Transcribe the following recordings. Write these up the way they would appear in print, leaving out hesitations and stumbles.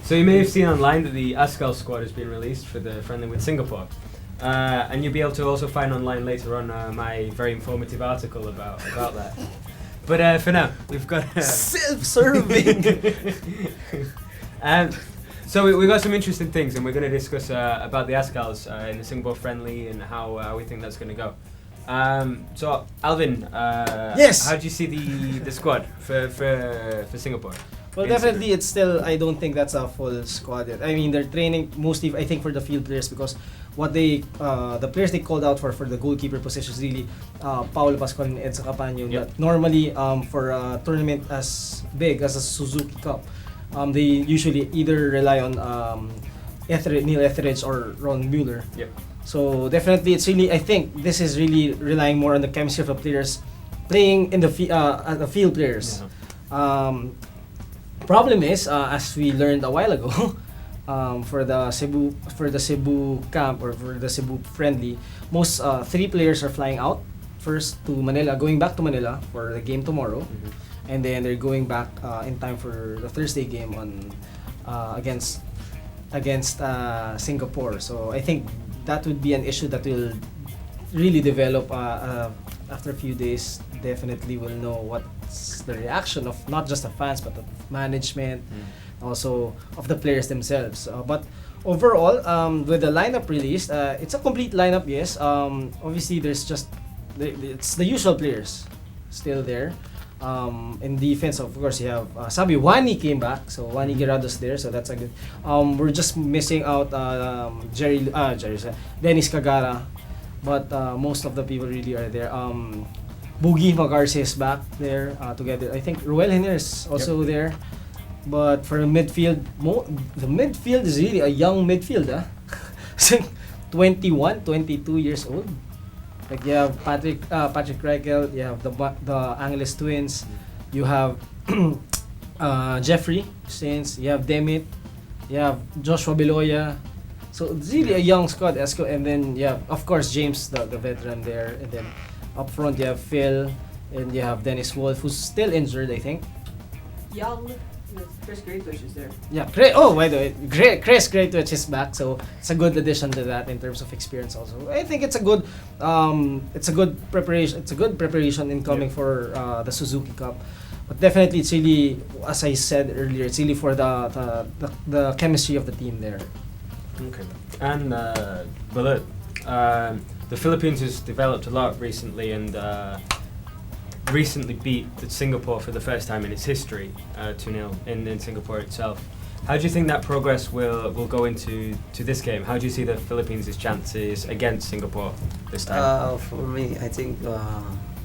So you may have seen online that the Azkals squad has been released for the friendly with Singapore. And you'll be able to also find online later on my very informative article about that. But for now, we've got... Self-serving! So we got some interesting things, and we're going to discuss about the Azkals in the Singapore friendly and how we think that's going to go. So Alvin, yes. How do you see the squad for Singapore? Well, definitely, it's still. I don't think that's a full squad yet. I mean, they're training mostly, I think, for the field players because what they, the players they called out for the goalkeeper position is really Paolo Pascual and Edsa Capaño. Yep. That normally, for a tournament as big as a Suzuki Cup, they usually either rely on Neil Etheridge or Ron Mueller. Yep. So definitely, it's really. I think this is really relying more on the chemistry of the players playing in the the field players. Yeah. Problem is, as we learned a while ago, for the Cebu camp or for the Cebu friendly, most 3 players are flying out first to Manila, going back to Manila for the game tomorrow, and then they're going back in time for the Thursday game on against Singapore. So I think that would be an issue that will really develop after a few days. Definitely will know what's the reaction of not just the fans but the management, also of the players themselves. But overall, with the lineup released, it's a complete lineup. Yes, obviously there's just it's the usual players still there. In defense, of course, you have Sabi Wani came back, so Wani Guerrado's there, so that's a good. We're just missing out Dennis Kagara, but most of the people really are there. Boogie Magarce is back there together. I think Ruel Henner is also there. But for the midfield, the midfield is really a young midfield. 21, 22 years old. Like you have Patrick Reichel, you have the Angeles Twins, you have Jeffrey Saints, you have Demit, you have Joshua Beloya. So it's really a young squad, and then you have, of course, James, the veteran there, and then up front you have Phil, and you have Dennis Wolf, who's still injured, I think. Young, Chris Greatwich is there. Yeah, by the way, Chris Greatwich is back, so it's a good addition to that in terms of experience. Also, I think it's a good preparation. It's a good preparation incoming for the Suzuki Cup. But definitely, it's really, as I said earlier, it's really for the chemistry of the team there. Okay. And Balut, the Philippines has developed a lot recently and recently beat Singapore for the first time in its history, 2-0 in Singapore itself. How do you think that progress will go into this game? How do you see the Philippines' chances against Singapore this time? For me, I think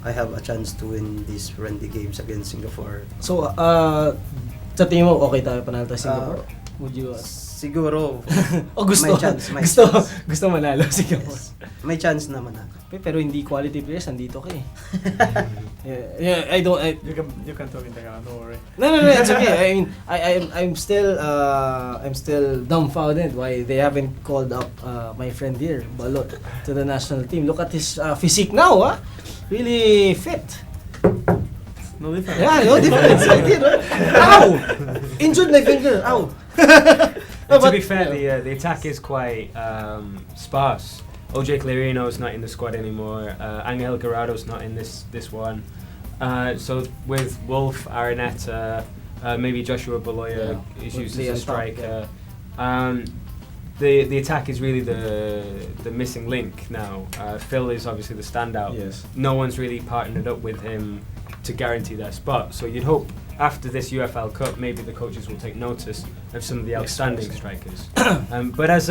I have a chance to win these friendly games against Singapore. So, sa tingin mo, okay tayo panalo tayo Singapore? Would you? Siguro. gusto. May chance. Gusto manalo Singapore. Yes. May chance naman ako. Pero hindi quality players, nandito ka eh. Yeah, You can talk in Tagalog, don't worry. No, it's okay. I mean, I'm still dumbfounded why they haven't called up my friend here, Balot, to the national team. Look at his physique now, really fit. No difference. Yeah, no difference. I did, Ow! Injured my finger. Ow! To be fair, the attack is quite sparse. OJ Clarino's not in the squad anymore. Angel Guerrado's not in this one. So with Wolf, Araneta, maybe Joshua Beloya is used as a striker. The attack is really the missing link now. Phil is obviously the standout. Yes. No one's really partnered up with him to guarantee their spot. So you'd hope after this UFL Cup, maybe the coaches will take notice of some of the outstanding strikers. But as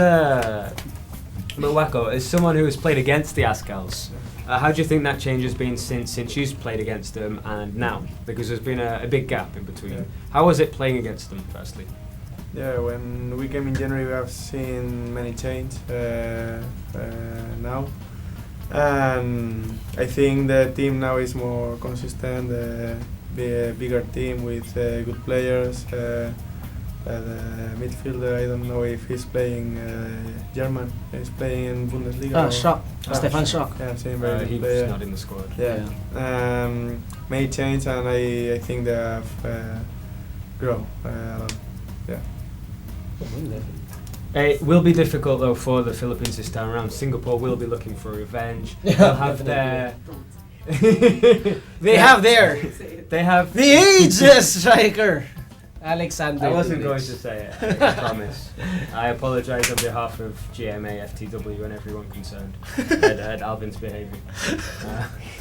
Milwako, as someone who has played against the Azkals, how do you think that change has been since you've played against them and now? Because there's been a big gap in between. Yeah. How was it playing against them, firstly? Yeah, when we came in January, we have seen many changes now. And I think the team now is more consistent, be a bigger team with good players. The midfielder, I don't know if he's playing German. He's playing in Bundesliga. Schock. Stefan Schock. Yeah, same very He good was player. not in the squad. Yeah. Many change, and I think they have grow. I don't, yeah. It will be difficult though for the Philippines this time around. Singapore will be looking for revenge. Yeah, They'll have their. They have their They have. the ageless striker, Alexander. I wasn't going Tulic. to say it. I promise. I apologise on behalf of GMA, FTW, and everyone concerned at Alvin's behaviour.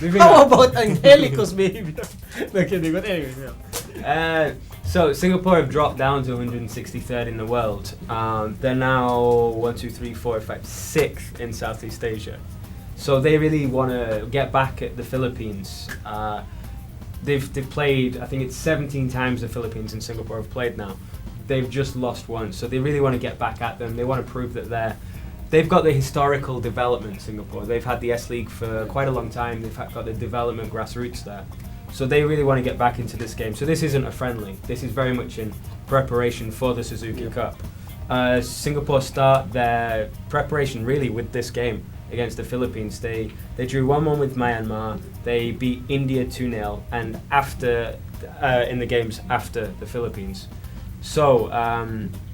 Moving How on. about Angelico's behavior? No kidding, but anyway. Yeah. So Singapore have dropped down to 163rd in the world. They're now 6th in Southeast Asia. So they really want to get back at the Philippines. They've played, I think it's 17 times the Philippines and Singapore have played now. They've just lost once, so they really want to get back at them. They want to prove that they've got the historical development, Singapore. They've had the S-League for quite a long time. They've got the development grassroots there. So they really want to get back into this game. So this isn't a friendly. This is very much in preparation for the Suzuki Cup. Singapore start their preparation really with this game against the Philippines. They drew 1-1 with Myanmar. They beat India 2-0, and after in the games after the Philippines. So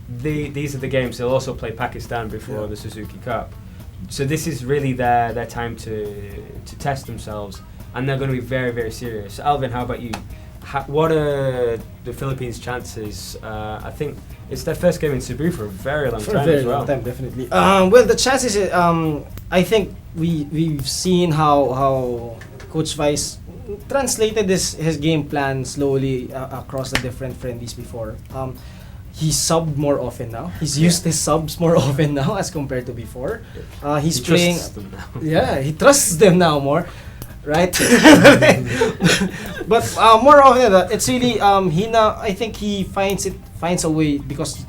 these are the games. They'll also play Pakistan before the Suzuki Cup. So this is really their time to test themselves, and they're going to be very, very serious. Alvin, how about you? What are the Philippines' chances? I think it's their first game in Cebu for a very long For time a very as well. long time, definitely. Well, the chances, I think we've seen how Coach Vice translated his game plan slowly across the different friendlies before. He subbed more often now. He's used his subs more often now as compared to before. He's He playing. trusts them now. Yeah, he trusts them now more, right? But more often than that, it's really he now. I think he finds a way because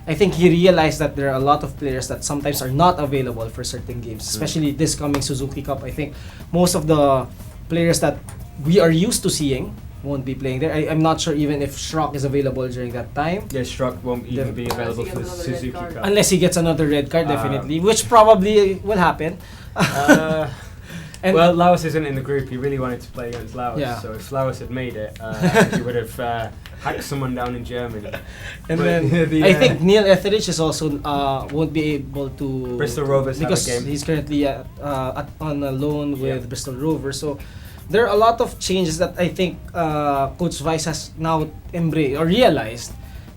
I think he realized that there are a lot of players that sometimes are not available for certain games, especially this coming Suzuki Cup. I think most of the players that we are used to seeing won't be playing there. I'm not sure even if Schrock is available during that time. Yeah, Struck won't even be available for the Unless he gets Suzuki another red Cup. Unless he gets another red card, Um, definitely, which probably will happen. And Well, Laos isn't in the group. He really wanted to play against Laos. Yeah. So if Laos had made it, he would have hacked someone down in Germany. And But then the, I think Neil Etheridge is also won't be able to Bristol Rovers have a because game. he's currently on a loan with Yeah. Bristol Rovers. So there are a lot of changes that I think Coach Vice has now embraced or realized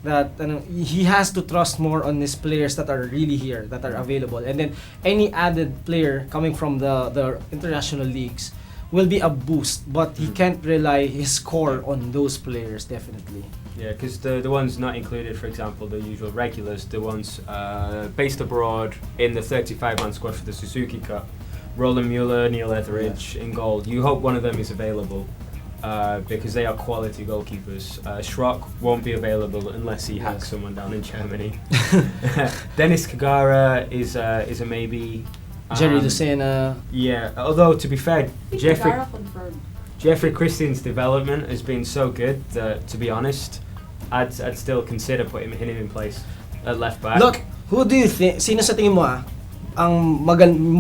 that he has to trust more on his players that are really here, that are available, and then any added player coming from the international leagues will be a boost, but he can't rely his core on those players, definitely. Yeah, because the ones not included, for example, the usual regulars, the ones based abroad in the 35-man squad for the Suzuki Cup, Roland Mueller, Neil Etheridge in goal. You hope one of them is available because they are quality goalkeepers. Schrock won't be available unless he hacks someone down in Germany. Dennis Kagara is a maybe. Jerry Lucena. Yeah, although to be fair, Jeffrey Kagara confirmed. Jeffrey Christian's development has been so good that, to be honest, I'd still consider putting him in place at left back. Look, who do you think, sino sa tingin mo ang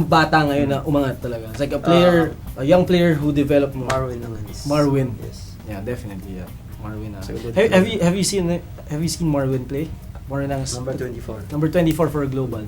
bata ngayon na umangat talaga? It's like a player, a young player who developed more. Marwin naman is... Marwin. Yes. Yeah, definitely. Yeah. Marwin. So good Have you seen Marwin play? Marwin ang Number 24. number 24 for a global.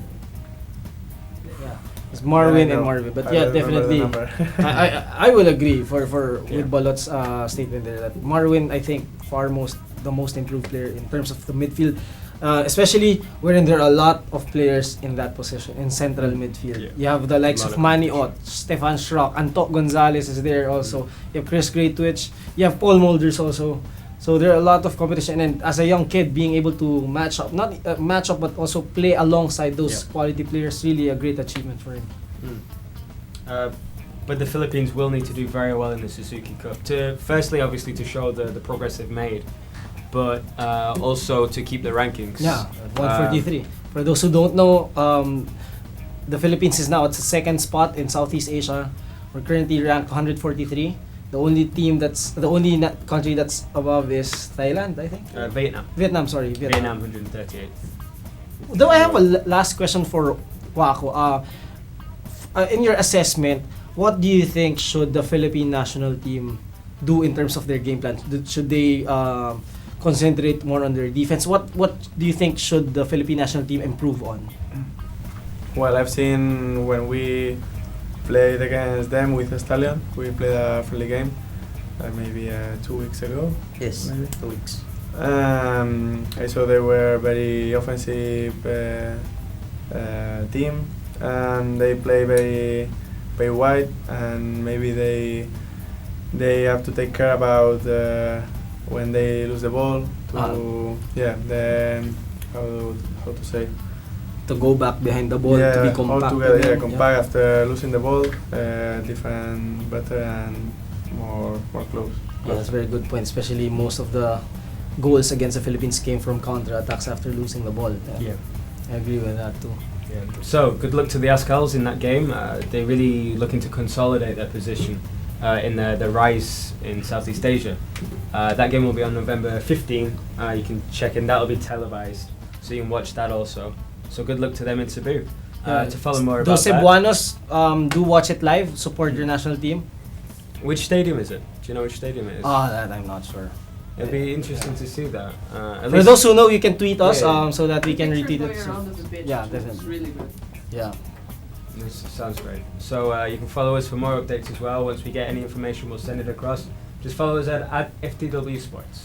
Yeah. It's Marwin Yeah, I and know. Marwin. But I yeah, don't remember the definitely. number. I will agree for Yeah. with Balot's statement there that Marwin, I think, the most improved player in terms of the midfield, especially wherein there are a lot of players in that position in central midfield. Yeah. You have the likes Lot of of Manny Ott, Stefan Schrock, Anto Gonzalez is there also. You have Chris Greatwich, you have Paul Mulders also. So there are a lot of competition, and as a young kid, being able to match up, not match up, but also play alongside those quality players, really a great achievement for him. But the Philippines will need to do very well in the Suzuki Cup. Firstly, obviously, to show the progress they've made, but also to keep the rankings. Yeah, 143. For those who don't know, the Philippines is now at the second spot in Southeast Asia. We're currently ranked 143. The only country that's above is Thailand, I think. Vietnam. Vietnam, sorry. Vietnam 138. Though I have a last question for Wako. In your assessment, what do you think should the Philippine national team do in terms of their game plan? Should they concentrate more on their defense. What do you think should the Philippine national team improve on? Well, I've seen when we played against them with Stallion, we played a friendly game, maybe 2 weeks ago. Yes, Maybe. 2 weeks. I saw they were very offensive team, and they play very wide, and maybe they have to take care about when they lose the ball. Then how to say. To go back behind the ball, to be compact. All together, again, compact after losing the ball, different, better, and more close. Yeah, that's a very good point. Especially most of the goals against the Philippines came from counter-attacks after losing the ball. Yeah. I agree with that too. Yeah. So, good luck to the Azkals in that game. They're really looking to consolidate their position in the rise in Southeast Asia. That game will be on November 15. You can check in. That'll be televised, so you can watch that also. So, good luck to them in Cebu. To follow more about Those that, Cebuanos, do watch it live. Support your national team. which stadium is it? Do you know which stadium it is? That I'm not sure. It'll be interesting to see that. At For least- those who know, you can tweet us Yeah. so that we can Pictures retweet going it. around of the pitch, Yeah, which is definitely. really good. Yeah. This sounds great. So you can follow us for more updates as well. Once we get any information, we'll send it across. Just follow us at FTW Sports.